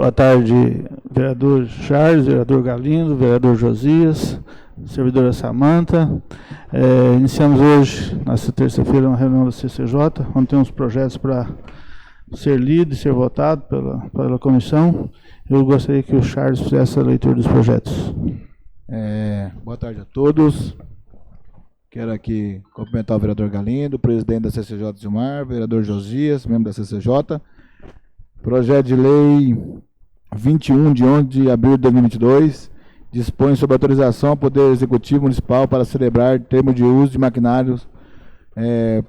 Boa tarde, vereador Charles, vereador Galindo, vereador Josias, servidora Samanta. Iniciamos hoje, nesta terça-feira, uma reunião da CCJ, onde temos projetos para ser lido e ser votado pela comissão. Eu gostaria que o Charles fizesse a leitura dos projetos. Boa tarde a todos. Quero aqui cumprimentar o vereador Galindo, presidente da CCJ Zilmar, vereador Josias, membro da CCJ. Projeto de lei 21, de 11 de abril de 2022, dispõe sobre autorização ao Poder Executivo Municipal para celebrar termo de uso de maquinários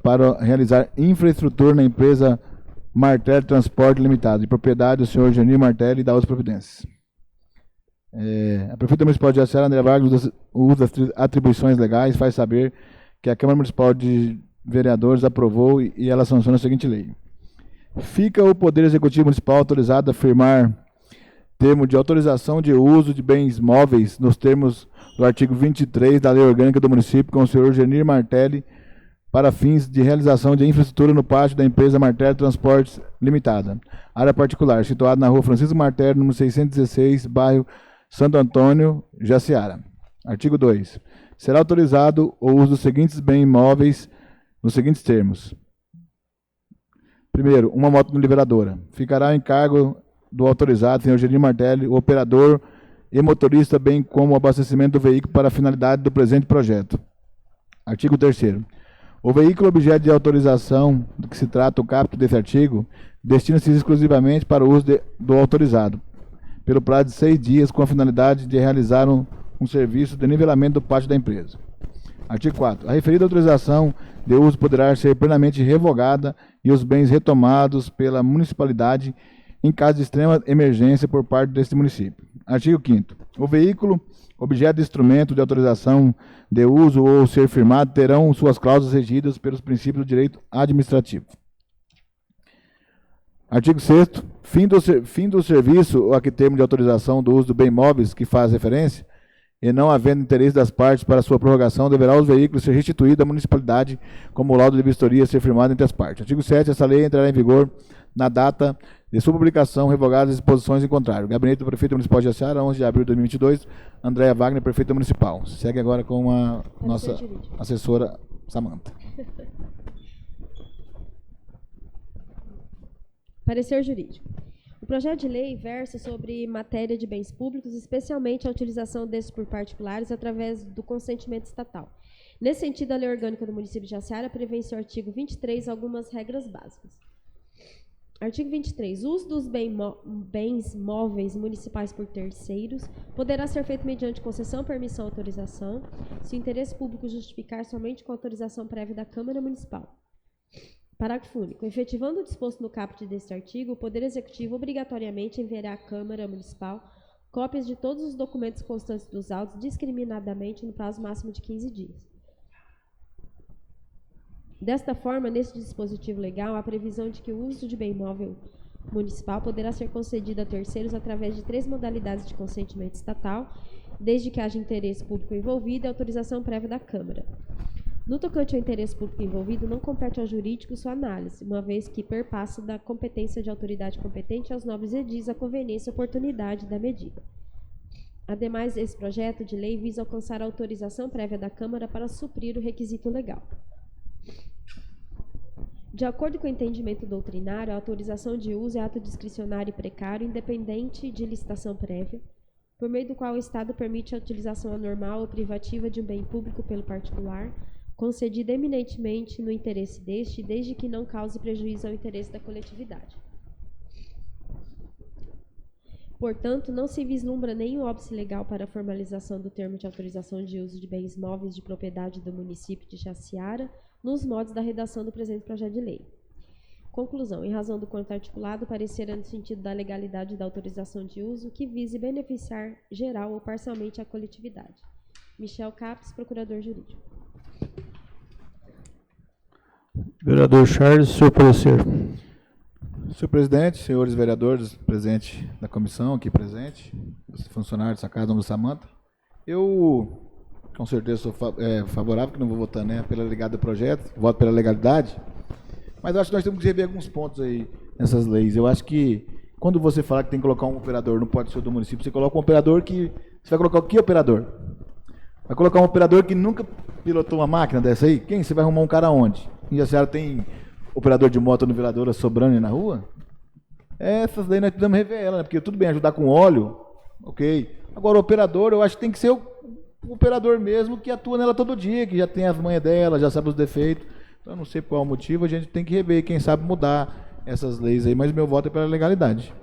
para realizar infraestrutura na empresa Martelli Transporte Limitada, de propriedade do senhor Genir Martelli e da outras providências. A Prefeita Municipal de Jaciara, Andréa Vargas, usa as atribuições legais, faz saber que a Câmara Municipal de Vereadores aprovou e ela sanciona a seguinte lei. Fica o Poder Executivo Municipal autorizado a firmar termo de autorização de uso de bens móveis nos termos do artigo 23 da Lei Orgânica do Município com o senhor Genir Martelli para fins de realização de infraestrutura no pátio da empresa Martelli Transportes Limitada, área particular, situada na rua Francisco Martelli, número 616, bairro Santo Antônio, Jaciara. Artigo 2. Será autorizado o uso dos seguintes bens móveis nos seguintes termos. Primeiro, uma moto niveladora. Ficará em cargo do autorizado, senhor Genir Martelli, o operador e motorista, bem como o abastecimento do veículo para a finalidade do presente projeto. Artigo 3º. O veículo objeto de autorização do que se trata o caput desse artigo destina-se exclusivamente para o uso do autorizado, pelo prazo de 6 dias, com a finalidade de realizar um serviço de nivelamento do pátio da empresa. Artigo 4. A referida autorização de uso poderá ser plenamente revogada e os bens retomados pela municipalidade em caso de extrema emergência por parte deste município. Artigo 5º. O veículo, objeto de instrumento de autorização de uso ou ser firmado, terão suas cláusulas regidas pelos princípios do direito administrativo. Artigo 6º. Fim do serviço a que termo de autorização do uso do bem móveis que faz referência, e não havendo interesse das partes para sua prorrogação, deverá os veículos ser restituídos à municipalidade como laudo de vistoria ser firmado entre as partes. Artigo 7. Essa lei entrará em vigor na data de sua publicação, revogadas as disposições em contrário. Gabinete do Prefeito Municipal de Jaciara, 11 de abril de 2022, Andréa Wagner, Prefeita Municipal. Segue agora com a nossa assessora, Samanta. Parecer jurídico. O projeto de lei versa sobre matéria de bens públicos, especialmente a utilização desses por particulares através do consentimento estatal. Nesse sentido, a Lei Orgânica do Município de Jaciara prevê em seu artigo 23 algumas regras básicas. Artigo 23. O uso dos bens móveis municipais por terceiros poderá ser feito mediante concessão, permissão ou autorização, se o interesse público justificar somente com autorização prévia da Câmara Municipal. Parágrafo único. Efetivando o disposto no caput deste artigo, o Poder Executivo obrigatoriamente enviará à Câmara Municipal cópias de todos os documentos constantes dos autos discriminadamente no prazo máximo de 15 dias. Desta forma, neste dispositivo legal, há previsão de que o uso de bem imóvel municipal poderá ser concedido a terceiros através de 3 modalidades de consentimento estatal, desde que haja interesse público envolvido e autorização prévia da Câmara. No tocante ao interesse público envolvido, não compete ao jurídico sua análise, uma vez que perpassa da competência de autoridade competente aos nobres edis a conveniência e oportunidade da medida. Ademais, esse projeto de lei visa alcançar a autorização prévia da Câmara para suprir o requisito legal. De acordo com o entendimento doutrinário, a autorização de uso é ato discricionário e precário, independente de licitação prévia, por meio do qual o Estado permite a utilização anormal ou privativa de um bem público pelo particular, concedida eminentemente no interesse deste, desde que não cause prejuízo ao interesse da coletividade. Portanto, não se vislumbra nenhum óbice legal para a formalização do termo de autorização de uso de bens móveis de propriedade do município de Jaciara, nos modos da redação do presente projeto de lei. Conclusão. Em razão do quanto articulado, parecer no sentido da legalidade da autorização de uso que vise beneficiar geral ou parcialmente a coletividade. Michel Capes, Procurador Jurídico. Vereador Charles, seu parecer. Senhor presidente, senhores vereadores presentes da comissão, aqui presente, os funcionários dessa casa, do Samanta, eu com certeza sou favorável, que não vou votar, né, pela legada do projeto, voto pela legalidade, mas eu acho que nós temos que rever alguns pontos aí nessas leis. Eu acho que quando você fala que tem que colocar um operador, não pode ser do município, você coloca um operador que... Você vai colocar o que operador? Vai colocar um operador que nunca pilotou uma máquina dessa aí? Quem? Você vai arrumar um cara onde? E a senhora tem operador de moto niveladora sobrando aí na rua? Essas daí nós precisamos rever ela, né? Porque tudo bem, ajudar com óleo, ok. Agora o operador, eu acho que tem que ser o operador mesmo que atua nela todo dia, que já tem as manhas dela, já sabe os defeitos. Então eu não sei qual é o motivo, a gente tem que rever, quem sabe mudar essas leis aí, mas meu voto é pela legalidade.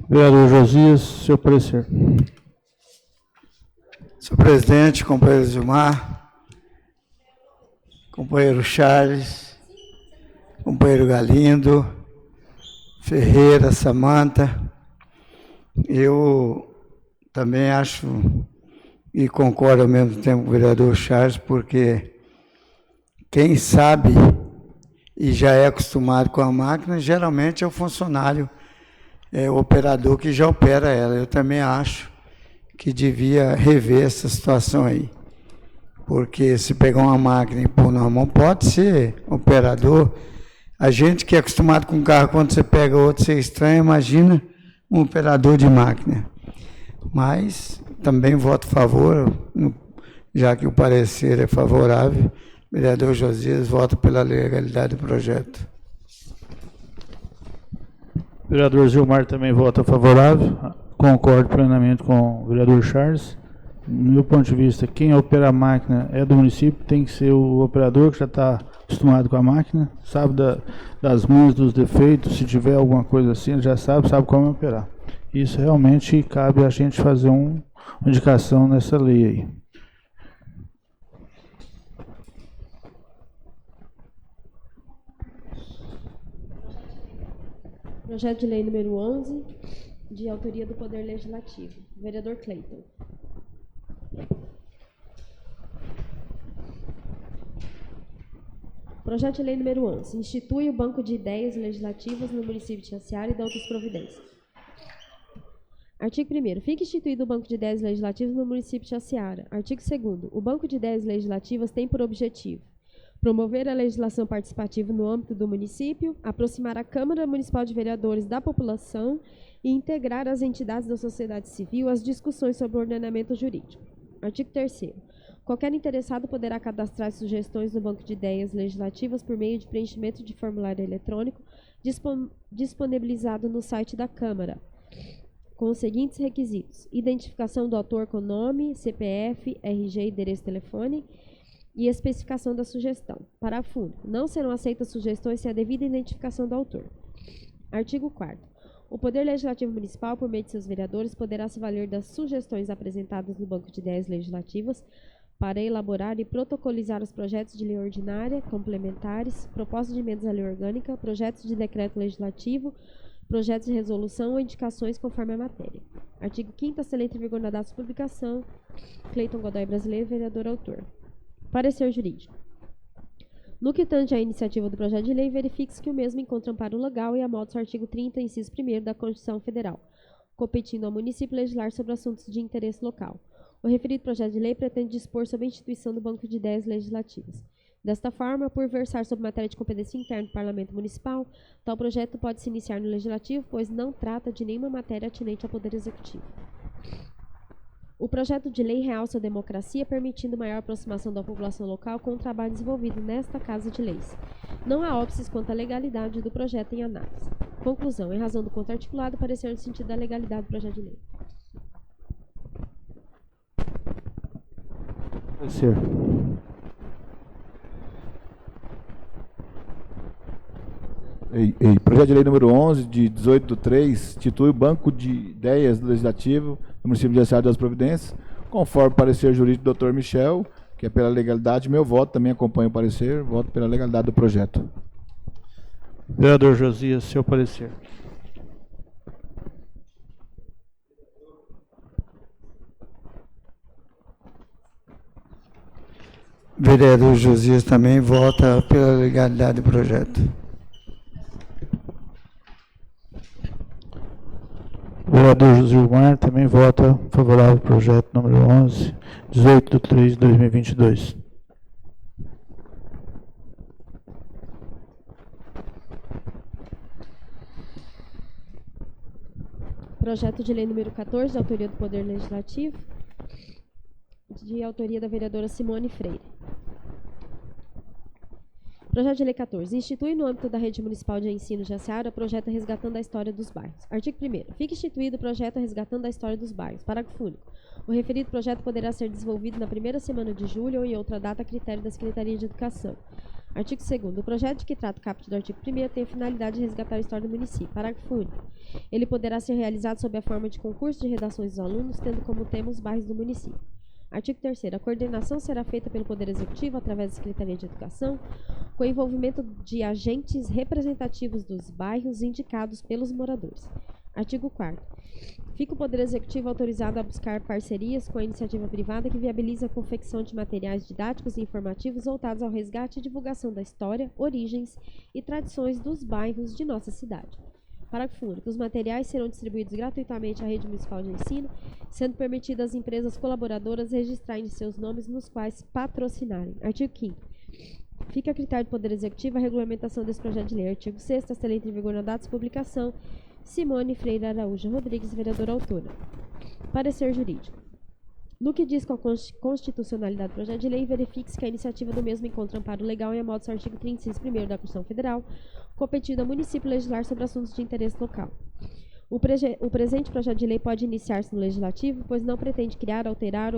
Vereador Josias, seu parecer. Senhor presidente, companheiro Gilmar, companheiro Charles, companheiro Galindo, Ferreira, Samanta, eu também acho e concordo ao mesmo tempo com o vereador Charles, porque quem sabe e já é acostumado com a máquina, geralmente é o funcionário, o operador que já opera ela. Eu também acho que devia rever essa situação aí, porque se pegar uma máquina e pôr na mão, pode ser operador. A gente que é acostumado com carro, quando você pega outro, você estranha, imagina um operador de máquina. Mas também voto a favor, já que o parecer é favorável. Vereador Josias, vota pela legalidade do projeto. Vereador Gilmar também vota favorável. Concordo plenamente com o vereador Charles. No meu ponto de vista, quem opera a máquina é do município, tem que ser o operador que já está acostumado com a máquina, sabe das manhas, dos defeitos, se tiver alguma coisa assim, ele já sabe como operar. Isso realmente cabe a gente fazer uma indicação nessa lei aí. Projeto de lei número 11, de autoria do Poder Legislativo. Vereador Cleiton. Projeto de lei número 11. Institui o Banco de Ideias Legislativas no município de Jaciara e dá outras providências. Artigo 1º. Fica instituído o Banco de Ideias Legislativas no município de Jaciara. Artigo 2º. O Banco de Ideias Legislativas tem por objetivo promover a legislação participativa no âmbito do município, aproximar a Câmara Municipal de Vereadores da população e integrar as entidades da sociedade civil às discussões sobre o ordenamento jurídico. Artigo 3º. Qualquer interessado poderá cadastrar sugestões no Banco de Ideias Legislativas por meio de preenchimento de formulário eletrônico disponibilizado no site da Câmara, com os seguintes requisitos: identificação do autor com nome, CPF, RG, endereço e telefone, e especificação da sugestão. Parágrafo único. Não serão aceitas sugestões sem a devida identificação do autor. Artigo 4º. O Poder Legislativo Municipal, por meio de seus vereadores, poderá se valer das sugestões apresentadas no Banco de Ideias Legislativas para elaborar e protocolizar os projetos de lei ordinária, complementares, propostas de emendas à lei orgânica, projetos de decreto legislativo, projetos de resolução ou indicações conforme a matéria. Artigo 5º. A ser lei entra em vigor na data de publicação. Cleiton Godoy Brasileiro, vereador autor. Parecer jurídico. No que tange à iniciativa do projeto de lei, verifique-se que o mesmo encontra amparo legal e amodos o artigo 30, inciso 1º da Constituição Federal, competindo ao município legislar sobre assuntos de interesse local. O referido projeto de lei pretende dispor sobre a instituição do Banco de Ideias Legislativas. Desta forma, por versar sobre matéria de competência interna do Parlamento Municipal, tal projeto pode se iniciar no Legislativo, pois não trata de nenhuma matéria atinente ao Poder Executivo. O projeto de lei realça a democracia, permitindo maior aproximação da população local com o trabalho desenvolvido nesta Casa de Leis. Não há óbices quanto à legalidade do projeto em análise. Conclusão. Em razão do conto articulado, parecer no sentido da legalidade do projeto de lei. Parecer. Projeto de lei número 11, de 18/3, institui o Banco de Ideias Legislativo no município de Jaciara das Providências, conforme o parecer jurídico do Dr. Michel, que é pela legalidade. Meu voto também acompanha o parecer, voto pela legalidade do projeto. Vereador Josias, seu parecer. Vereador Josias também vota pela legalidade do projeto. Vereador Gilmar também vota favorável ao projeto número 11, 18/3/2022. Projeto de lei número 14, de autoria do Poder Legislativo, de autoria da vereadora Simone Freire. Projeto de lei 14. Institui no âmbito da rede municipal de ensino Jaciara o projeto Resgatando a História dos Bairros. Artigo 1º. Fica instituído o projeto Resgatando a História dos Bairros. Parágrafo único. O referido projeto poderá ser desenvolvido na primeira semana de julho ou em outra data a critério da Secretaria de Educação. Artigo 2º. O projeto de que trata o caput do artigo 1º tem a finalidade de resgatar a história do município. Parágrafo único. Ele poderá ser realizado sob a forma de concurso de redações dos alunos, tendo como tema os bairros do município. Artigo 3º. A coordenação será feita pelo Poder Executivo através da Secretaria de Educação, com envolvimento de agentes representativos dos bairros indicados pelos moradores. Artigo 4º. Fica o Poder Executivo autorizado a buscar parcerias com a iniciativa privada que viabilize a confecção de materiais didáticos e informativos voltados ao resgate e divulgação da história, origens e tradições dos bairros de nossa cidade. Parágrafo único. Os materiais serão distribuídos gratuitamente à rede municipal de ensino, sendo permitido às empresas colaboradoras registrarem seus nomes nos quais patrocinarem. Artigo 5º. Fica a critério do Poder Executivo a regulamentação desse projeto de lei. Artigo 6º. Esta lei entra em vigor na data de publicação. Simone Freire Araújo Rodrigues, vereadora autora. Parecer jurídico. No que diz com a constitucionalidade do projeto de lei, verifique-se que a iniciativa do mesmo encontra amparo legal em amodos do artigo 36 1º da Constituição Federal, competindo ao município legislar sobre assuntos de interesse local. O presente projeto de lei pode iniciar-se no Legislativo, pois não pretende criar, alterar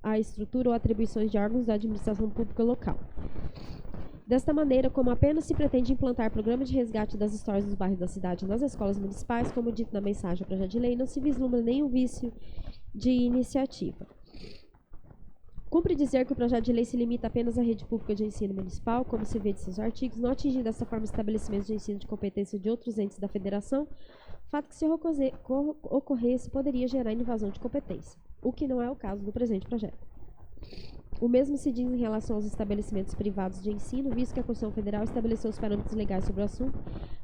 a estrutura ou atribuições de órgãos da administração pública local. Desta maneira, como apenas se pretende implantar programas de resgate das histórias dos bairros da cidade nas escolas municipais, como dito na mensagem do projeto de lei, não se vislumbra nenhum vício de iniciativa. Cumpre dizer que o projeto de lei se limita apenas à rede pública de ensino municipal, como se vê de seus artigos, não atingindo dessa forma estabelecimentos de ensino de competência de outros entes da federação, fato que, se ocorresse, poderia gerar invasão de competência, o que não é o caso do presente projeto. O mesmo se diz em relação aos estabelecimentos privados de ensino, visto que a Constituição Federal estabeleceu os parâmetros legais sobre o assunto,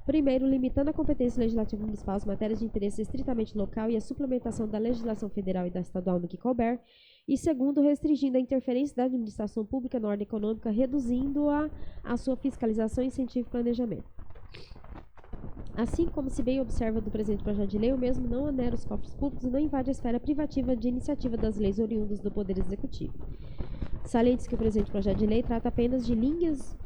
primeiro, limitando a competência legislativa municipal às matérias de interesse estritamente local e a suplementação da legislação federal e da estadual no que couber, e segundo, restringindo a interferência da administração pública na ordem econômica, reduzindo-a à sua fiscalização, incentivo e planejamento. Assim como se bem observa do presente projeto de lei, o mesmo não onera os cofres públicos e não invade a esfera privativa de iniciativa das leis oriundas do Poder Executivo. Saliente-se que o presente projeto de lei trata apenas de linhas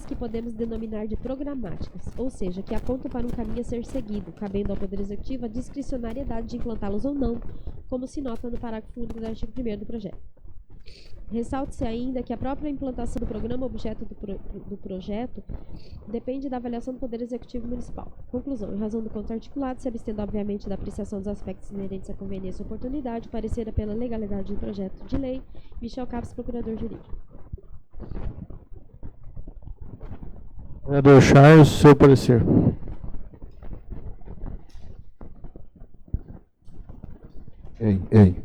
que podemos denominar de programáticas, ou seja, que apontam para um caminho a ser seguido, cabendo ao Poder Executivo a discricionariedade de implantá-los ou não, como se nota no parágrafo único do artigo 1º do projeto. Ressalte-se ainda que a própria implantação do programa objeto do projeto depende da avaliação do Poder Executivo Municipal. Conclusão. Em razão do conto articulado, se abstendo obviamente da apreciação dos aspectos inerentes à conveniência e oportunidade, parecera pela legalidade do projeto de lei, Michel Campos, procurador jurídico. Vereador Charles, seu parecer.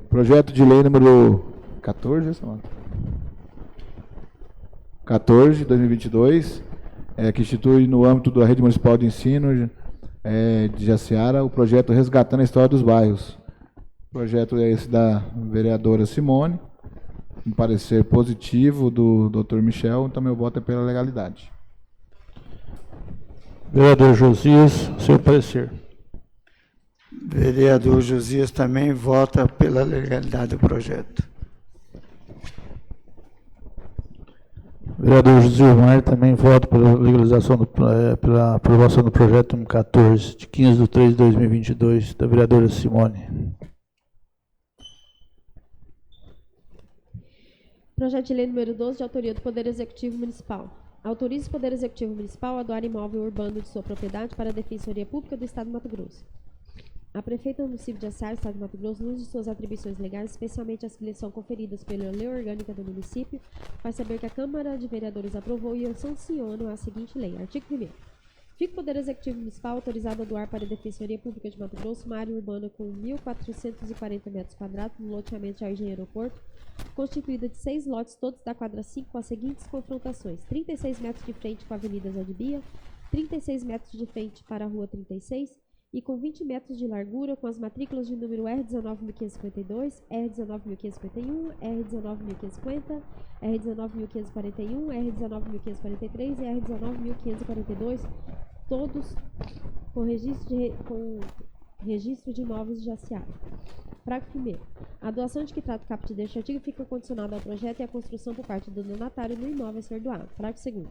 Projeto de lei número 14, 14, 2022, que institui no âmbito da Rede Municipal de Ensino de Jaciara o projeto Resgatando a História dos Bairros. O projeto é esse da vereadora Simone, um parecer positivo do Dr. Michel, então meu voto é pela legalidade. Vereador Josias, seu parecer. Vereador Josias também vota pela legalidade do projeto. Vereador Josilmar também vota pela legalização, pela aprovação do projeto número 14, de 15/3/2022, da vereadora Simone. Projeto de lei número 12, de autoria do Poder Executivo Municipal. Autoriza o Poder Executivo Municipal a doar imóvel urbano de sua propriedade para a Defensoria Pública do Estado de Mato Grosso. A prefeita do município de Jaciara, Estado de Mato Grosso, no uso de suas atribuições legais, especialmente as que lhe são conferidas pela lei orgânica do município, faz saber que a Câmara de Vereadores aprovou e sanciona a seguinte lei. Artigo 1º. Fica o Poder Executivo Municipal autorizado a doar para a Defensoria Pública de Mato Grosso uma área urbana com 1.440 metros quadrados no loteamento Jardim Aeroporto, constituída de 6 lotes, todos da quadra 5, com as seguintes confrontações: 36 metros de frente com a Avenida Zé de Bia, 36 metros de frente para a Rua 36, e com 20 metros de largura, com as matrículas de número R19.552, R19.551, R19.550, R19.541, R19.543 e R19.542, todos com registro de imóveis jaciários. Parágrafo 1º. A doação de que trata o caput deste artigo fica condicionada ao projeto e à construção por parte do donatário no imóvel a ser doado. Parágrafo 2º.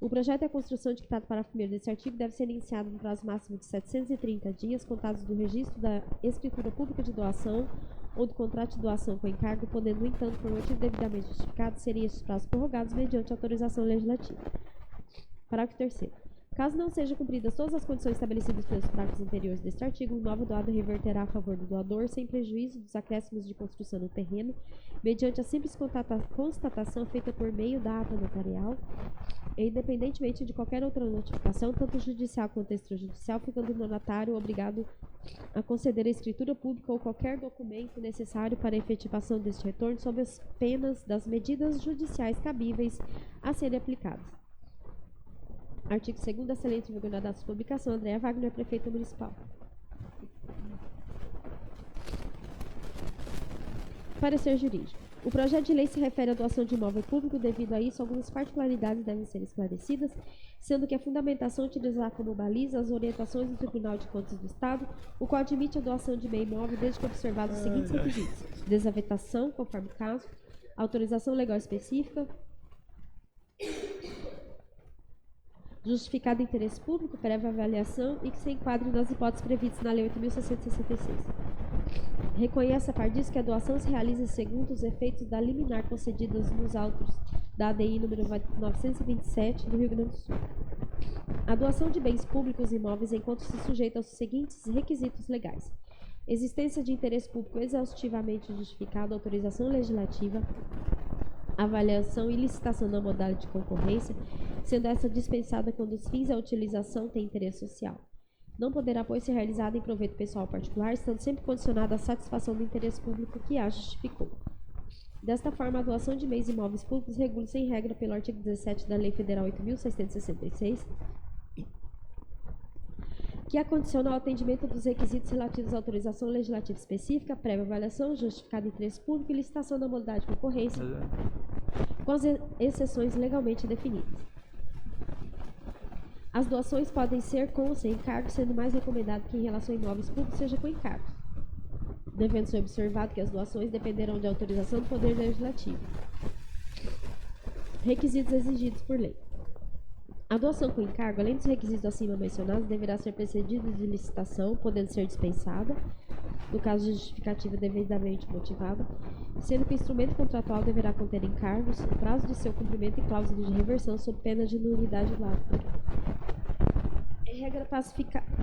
O projeto e a construção de que trata o parágrafo 1º deste artigo deve ser iniciado no prazo máximo de 730 dias, contados do registro da escritura pública de doação ou do contrato de doação com encargo, podendo, no entanto, por motivo devidamente justificado, serem estes prazos prorrogados mediante autorização legislativa. Parágrafo 3º. Caso não sejam cumpridas todas as condições estabelecidas pelos parágrafos anteriores deste artigo, o imóvel doado reverterá a favor do doador, sem prejuízo dos acréscimos de construção no terreno, mediante a simples constatação feita por meio da ata notarial, e independentemente de qualquer outra notificação, tanto judicial quanto extrajudicial, ficando o donatário obrigado a conceder a escritura pública ou qualquer documento necessário para a efetivação deste retorno, sob as penas das medidas judiciais cabíveis a serem aplicadas. Artigo 2º da excelente vigor na data de publicação. Andréa Wagner, prefeita municipal. Parecer jurídico. O projeto de lei se refere à doação de imóvel público. Devido a isso, algumas particularidades devem ser esclarecidas, sendo que a fundamentação utilizar como baliza as orientações do Tribunal de Contas do Estado, o qual admite a doação de bem imóvel desde que observados os seguintes requisitos: desavetação, conforme o caso, autorização legal específica, justificado interesse público, prévia avaliação e que se enquadre nas hipóteses previstas na Lei 8.666. Reconhece, a par disso, que a doação se realiza segundo os efeitos da liminar concedidas nos autos da ADI número 927 do Rio Grande do Sul. A doação de bens públicos e imóveis encontra-se sujeita aos seguintes requisitos legais: existência de interesse público exaustivamente justificado, autorização legislativa, avaliação e licitação da modalidade de concorrência, sendo essa dispensada quando os fins e a utilização têm interesse social. Não poderá, pois, ser realizada em proveito pessoal ou particular, estando sempre condicionada à satisfação do interesse público que a justificou. Desta forma, a doação de bens imóveis públicos regula-se em regra pelo artigo 17 da Lei Federal 8.666, que acondiciona ao atendimento dos requisitos relativos à autorização legislativa específica, prévia avaliação, justificado interesse público e licitação da modalidade de concorrência, com as exceções legalmente definidas. As doações podem ser com ou sem encargo, sendo mais recomendado que em relação a imóveis públicos seja com encargo, devendo ser observado que as doações dependerão de autorização do Poder Legislativo. Requisitos exigidos por lei. A doação com encargo, além dos requisitos acima mencionados, deverá ser precedida de licitação, podendo ser dispensada, no caso de justificativa devidamente motivada, sendo que o instrumento contratual deverá conter encargos, o prazo de seu cumprimento e cláusula de reversão sob pena de nulidade do ato. É regra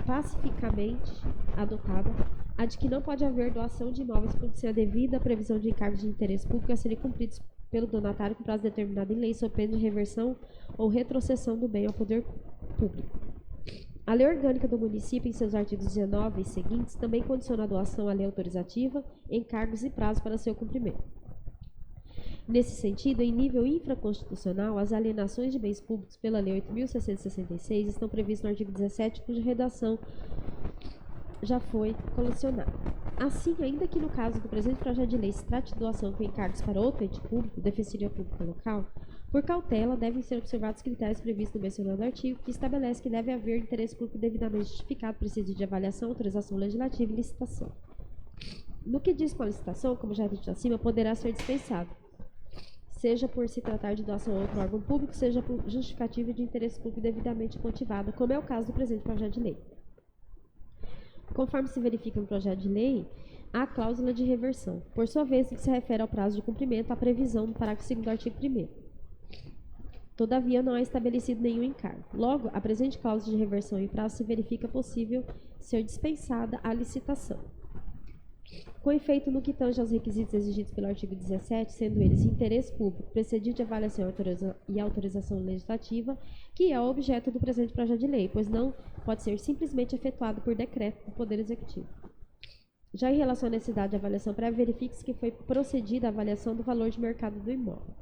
pacificamente adotada a de que não pode haver doação de imóveis públicos sem a devida previsão de encargos de interesse público a serem cumpridos pelo donatário com prazo determinado em lei, sob pena de reversão ou retrocessão do bem ao poder público. A Lei Orgânica do Município, em seus artigos 19 e seguintes, também condiciona a doação à lei autorizativa, encargos e prazo para seu cumprimento. Nesse sentido, em nível infraconstitucional, as alienações de bens públicos pela Lei 8.666 estão previstas no artigo 17, cuja redação já foi colacionada. Assim, ainda que no caso do presente projeto de lei se trate de doação com encargos para outro ente público, defensoria pública local, por cautela devem ser observados os critérios previstos no mencionado artigo, que estabelece que deve haver interesse público devidamente justificado, preciso de avaliação, autorização legislativa e licitação. No que diz com a licitação, como já dito acima, poderá ser dispensado, seja por se tratar de doação a outro órgão público, seja por justificativa de interesse público devidamente motivada, como é o caso do presente projeto de lei. Conforme se verifica no projeto de lei, há a cláusula de reversão, por sua vez, que se refere ao prazo de cumprimento, à previsão do parágrafo 2º do artigo 1º. Todavia, não é estabelecido nenhum encargo. Logo, a presente cláusula de reversão em prazo se verifica possível ser dispensada a licitação. Com efeito, no que tange aos requisitos exigidos pelo artigo 17, sendo eles interesse público, precedido de avaliação e autorização legislativa, que é o objeto do presente projeto de lei, pois não pode ser simplesmente efetuado por decreto do Poder Executivo. Já em relação à necessidade de avaliação prévia, verifique-se que foi procedida a avaliação do valor de mercado do imóvel.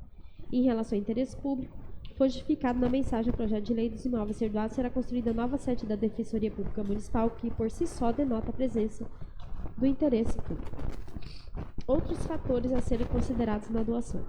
Em relação ao interesse público, foi justificado na mensagem do projeto de lei dos imóveis ser doados, será construída nova sede da Defensoria Pública Municipal, que por si só denota a presença do interesse público. Outros fatores a serem considerados na doação.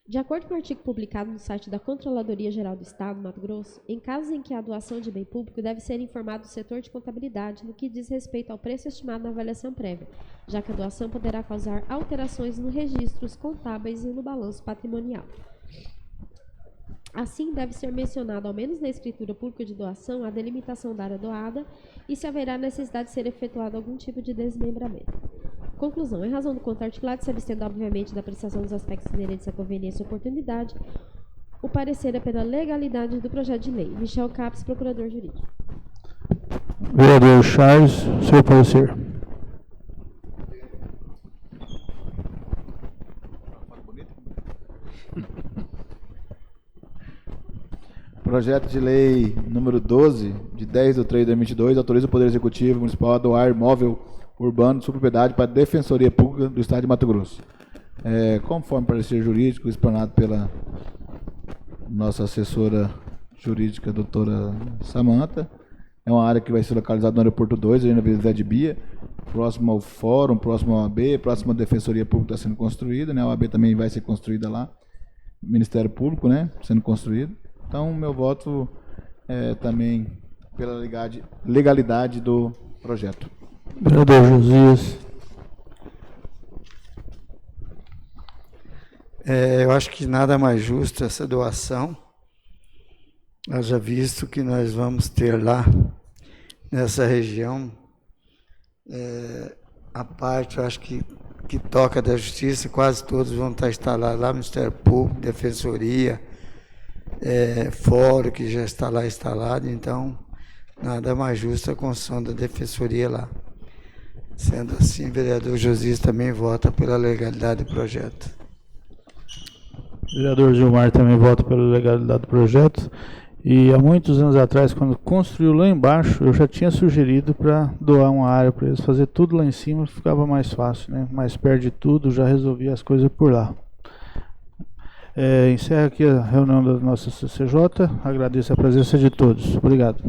De acordo com o artigo publicado no site da Controladoria Geral do Estado, Mato Grosso, em casos em que a doação de bem público deve ser informado o setor de contabilidade no que diz respeito ao preço estimado na avaliação prévia, já que a doação poderá causar alterações nos registros contábeis e no balanço patrimonial. Assim, deve ser mencionado, ao menos na escritura pública de doação, a delimitação da área doada e se haverá necessidade de ser efetuado algum tipo de desmembramento. Conclusão. Em razão do conto articulado, se abstendo, obviamente, da apreciação dos aspectos inerentes à conveniência e oportunidade, o parecer é pela legalidade do projeto de lei. Michel Capes, Procurador Jurídico. Vereador Charles, seu parecer. Projeto de lei número 12, de 10 de 3 de 2022, autoriza o Poder Executivo Municipal a doar imóvel urbano de sua propriedade para a Defensoria Pública do Estado de Mato Grosso. Conforme parecer jurídico explanado pela nossa assessora jurídica, doutora Samanta, é uma área que vai ser localizada no Aeroporto 2, ali na Avenida Zé de Bia, próximo ao Fórum, próximo ao OAB, próximo à Defensoria Pública está sendo construída, né? A OAB também vai ser construída lá, Ministério Público, né? Sendo construído. Então, meu voto é também pela legalidade do projeto. Vereador Josias. Eu acho que nada mais justo essa doação, haja visto que nós vamos ter lá, nessa região, a parte, eu acho que toca da Justiça, quase todos vão estar instalados lá, Ministério Público, Defensoria, Fórum, que já está lá instalado, então nada mais justo a construção da Defensoria lá. Sendo assim, o vereador Josias também vota pela legalidade do projeto. O vereador Gilmar também vota pela legalidade do projeto. E há muitos anos atrás, quando construiu lá embaixo, eu já tinha sugerido para doar uma área para eles fazer tudo lá em cima, ficava mais fácil, né? Mais perto de tudo, já resolvia as coisas por lá. Encerra aqui a reunião da nossa CCJ. Agradeço a presença de todos. Obrigado.